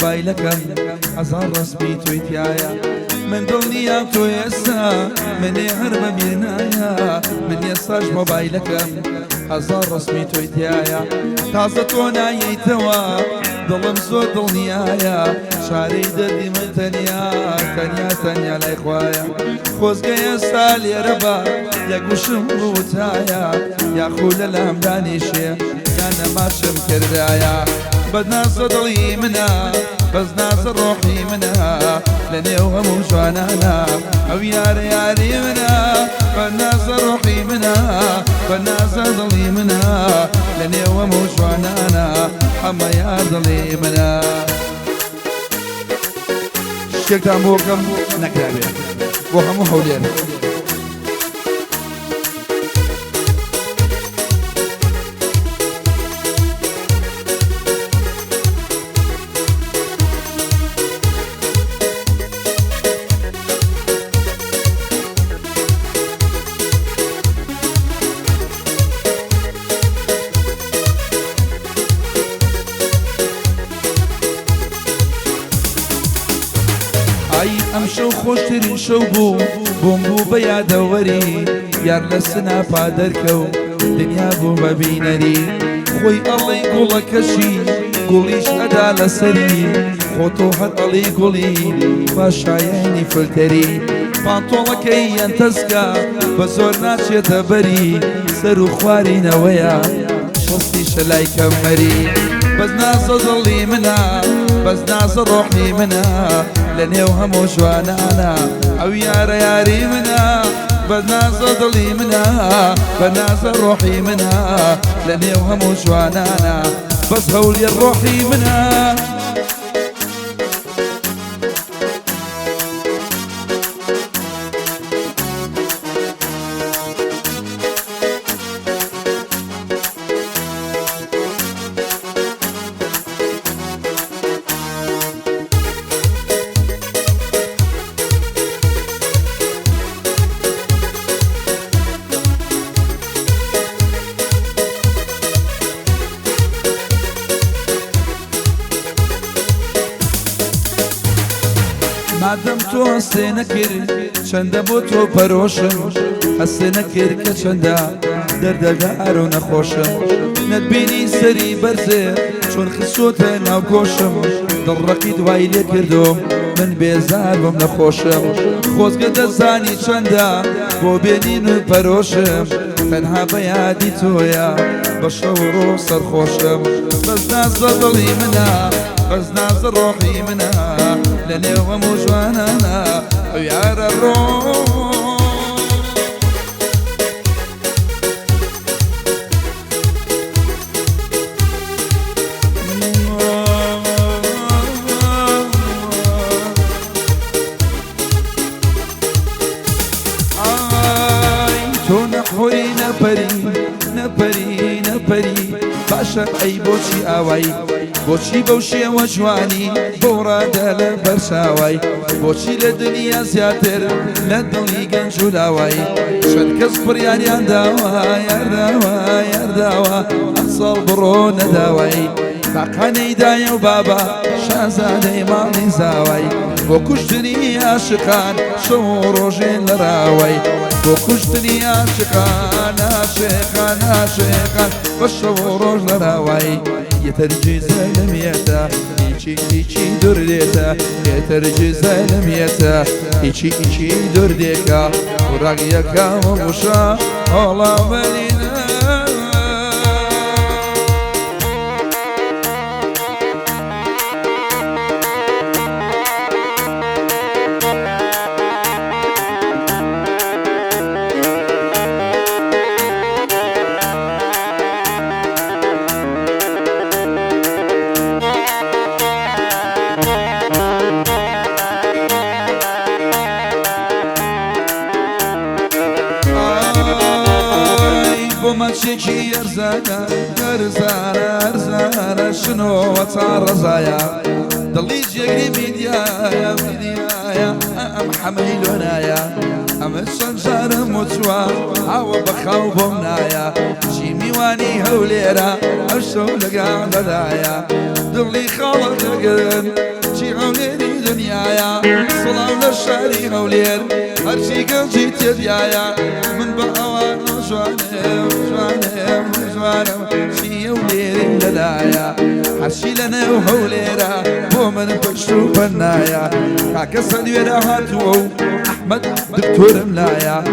مۆبایلەکەم هەزار ڕسمی تۆی تایە من دڵنیا تۆ ئێستا منێ هەر بەبێنایە من ئێستاش مۆبایلەکەم هەزار ڕسمی تۆی تایە تازە تۆ نایەیتەوە دڵم زۆر دڵنیایە شارەی دەردی من تەنیا تەنیا تەنیا لای خوایە خۆزگە ئێستا لێرە بە یەکوشم ڕووتایە یاخو لە لام دانیشێ یان نەماشم کردایە بەنازە دڵی منە بەس نازە ڕۆحی منە لە نێو هەموو جوانانە ئەو یارە یاری منە بەنازە ڕۆحی منە بەنازە دڵی منە لە نێو هەموو جوانانە ئەمە یار دڵی منە شتێکتان بۆ بکەم نەکرابێ بۆ هەموو هەولێر ئەم شەو خۆشترین شەو بوو بۆم بوو بە یادەوەری یار لە سناپا دەرکەوت دنیا بوو بە بینەری خۆی ئەڵێ گوڵەکەشی گوڵیش ئەدا لەسەری خۆ تۆ هەر ئەڵێ گوڵی باشایانی فلتەری پانتۆڵەکەی یەنتەسکە بە زۆر ناچێتە بەری سەر و خوارینەوەیە شەستیشە لای کەمەری بەس نازە دڵی منە بەس نازە ڕۆحی منە لە نێو هەموو جوانانە ئەو یارە یاری منە بە نازە دڵی منە بە نازە ڕۆحی منە لە نێو هەموو جوانانە بەس هەوڵی ڕۆحی منە مادەم تۆ هەستێ نەکرد چەندە بۆ تۆ پەرۆشم هەستێ نەکرد کە چەندە دەردەدار و نەخۆشم نەتبینی سەری بەرزێ چۆن خسۆتە ناو گۆشم دڵڕەقی دوای لێ کردم من بێزار بم نەخۆشم خۆزگە دەزانی چەندە بۆ بێنین و پەرۆشم تەنها بە یادی تۆیە بە شەو ڕۆ سەرخۆشم بەس نازە دڵی منە بەس نازە ڕۆحی منە لە نێو هەموو جوانانە ئەو یارە ڕۆ تۆ نەخۆی نەپەری نەپەری نەپەری باشە ئەی بۆچی ئاوایی بۆچی بەو شێوە جوانی بۆ ڕادە لە بەرشاوای بۆچی لە دنیا زیاتر لە دڵی گەنج و لاوای چەند کەس بڕیاریان داوە یارداوە یارداوە ئەم ساڵ بڕۆ نەداوای باقانەی دایە و بابا شازادەی ماڵی زاوای بۆ کوشتنی عاشقان شەو ڕۆژێن لە ڕاوای بۆ کوشتنی عاشقان عاشقان عاشقان بە شەو ڕۆژ لە ڕاوای يترجز لميتا هيشي درديتا يترجز لميتا هيشي درديكا ورقيكا ومشا الله بلينا ماشيكي ارزانا ارزانا ارزانا شنو وتعرزايا ضليت يجري ميديايا ميديايا ام حميلونايا ام الشنجار متوا او بخاوب منايا شي ميواني هوليرا او شو لقى غدايا ضلي خالق نايا صلاة للشاري هولير هرشي قلجي تديايا من بأوان وجوانم جوانم جوانم شي ولير للايا هرشي لنا وهوليرا بو من بشتو بنايا كاكا سلويرا هاتو أحمد دكتور ملايا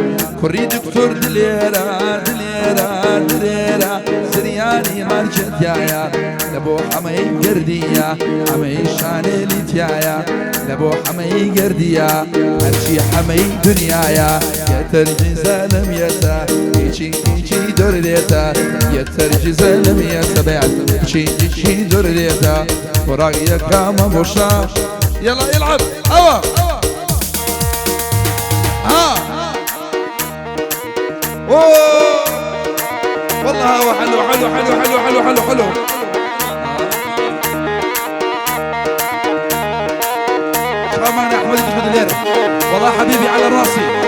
كوري دكتور دليرا دليرا دليرا سرياني مالجت يايا لبو حمي قرديا حمي شاني ليتيايا لبو حمي قرديا هرشي حمي دنيايا يترجي زلم يتا يجي يجي دور ديتا يترجي زلم يتا بعد يجي يجي دور ديتا وراقيا كاما بوشا يلا يلعب هوا ها اوه والله هو حلو حلو حلو حلو حلو حلو حلو شكرا احمد الخدلير والله حبيبي على راسي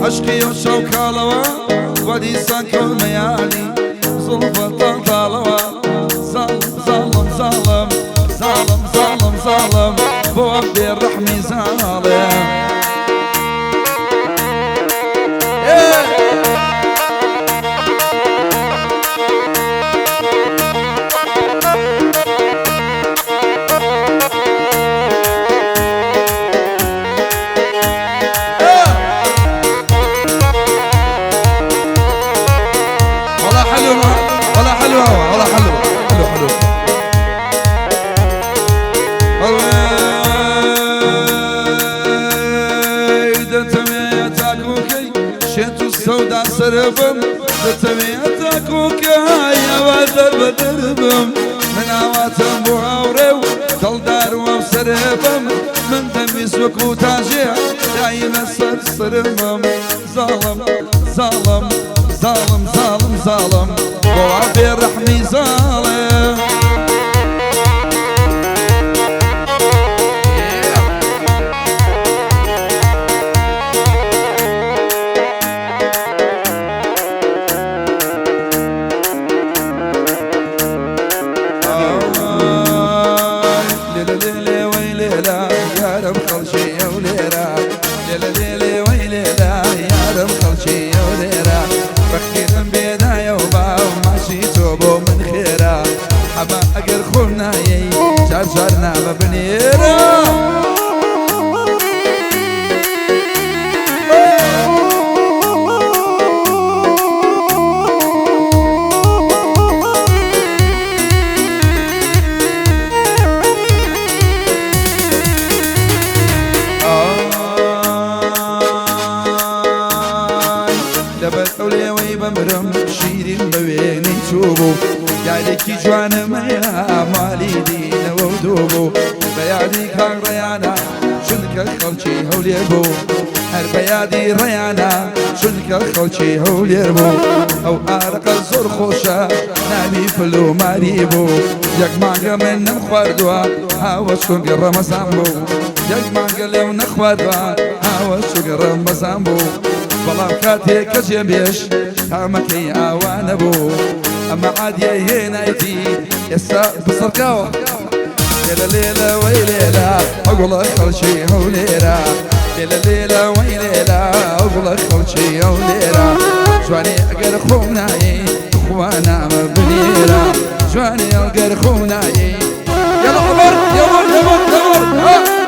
عشقي وشوكالوا ودي سانكو ميالي ظلفة طالوا ظلم ظلم ظلم ظلم ظلم ظلم بوابي الرحمي ظالم سربم دتميتك وكايا ودرب دربم من عواتم بوهاورو دلدار وسربم من دمي سكوت عجيع دايما سربم ظالم ظالم ظالم ظالم ظالم وعبي الرحمي ظالم أقر خونا يي جرجرنا مبنيرا لبت أولي ويبمرم شيرين بويني توبو يالكي جوانا ميا مالي دينا ودوبو بيادي كان ريانا شنك الخلشي هوليربو هر بيادي ريانا شنك الخلشي هوليربو او ارق الزور خوشا نامي فلو ماريبو يك مانجا من نمخوردوا هاو شنك الرمسامبو يك مانجا لو نخوردوا هاو شنك الرمسامبو بلام كاتي كجيبيش هامكي اوانبو أما عاد هنا يجي يسا بصركاوة يلا ليلة ويليلة أقول أخل شي هوليرة يلا ليلة ويليلة أقول أخل شي هوليرة جواني أقر خوناي إخوانا مبنيرة جواني أقر خوناي يلا عبر يلا يلا يلا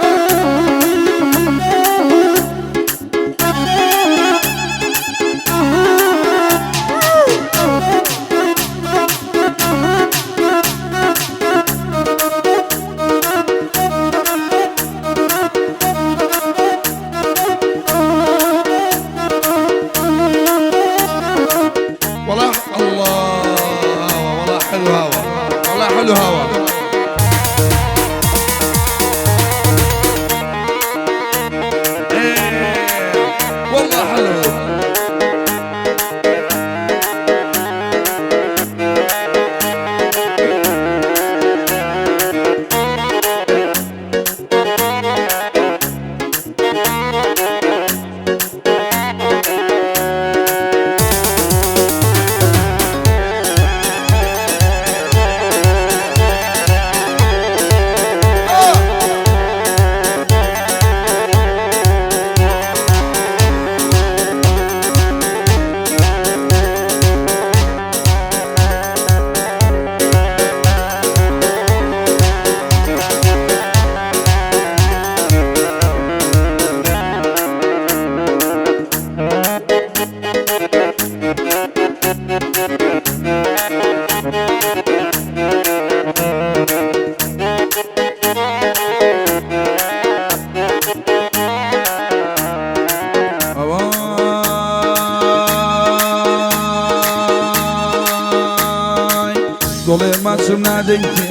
ماچم نادەیتێ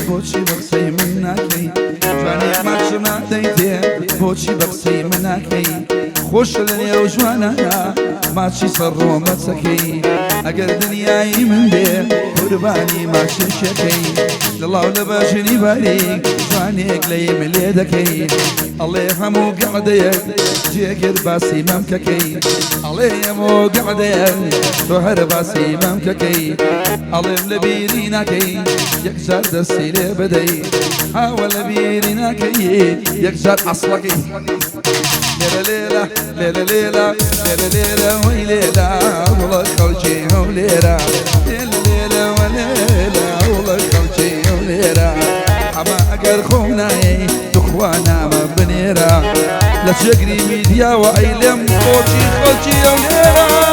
بۆچی بە قسەی من ناکەی جوانێک ماچم نادەیتێ بۆچی بە قسەی من ناکەی خۆشە لە نێو جوانانە ماچی سەر ڕۆمەچەکەی ئەگەر دنیایی من بێ قوربانی ماچێشەکەی لەڵاو لە باشنی باریک جوانێک لەی من لێ دەکەی ئەڵێ هەموو گەعدەیەک جێگر باسی مەمکەکەی ئەڵێ هەموو گەعدەیەک تۆ هەر باسی مەمکەکەی ئەڵێم لە بیری ناکەی یەکجار دەستی لێ بدەی هاوە لە بیری ناکەی یەکجار ئەسڵەکەی لێرە لێرە لێرە لێرە لێرە لێرە وەی لێرە وڵە خەڵکی هەو لێرە لێرە لێرە وە لێرە وڵە خەڵکی هەو لێرە ئەمە ئەگەر خۆم نایەی توخوا نامە بنێرە لە چێگری میدیاوە ئەی لێم خۆکی خەڵکی هەو لێرە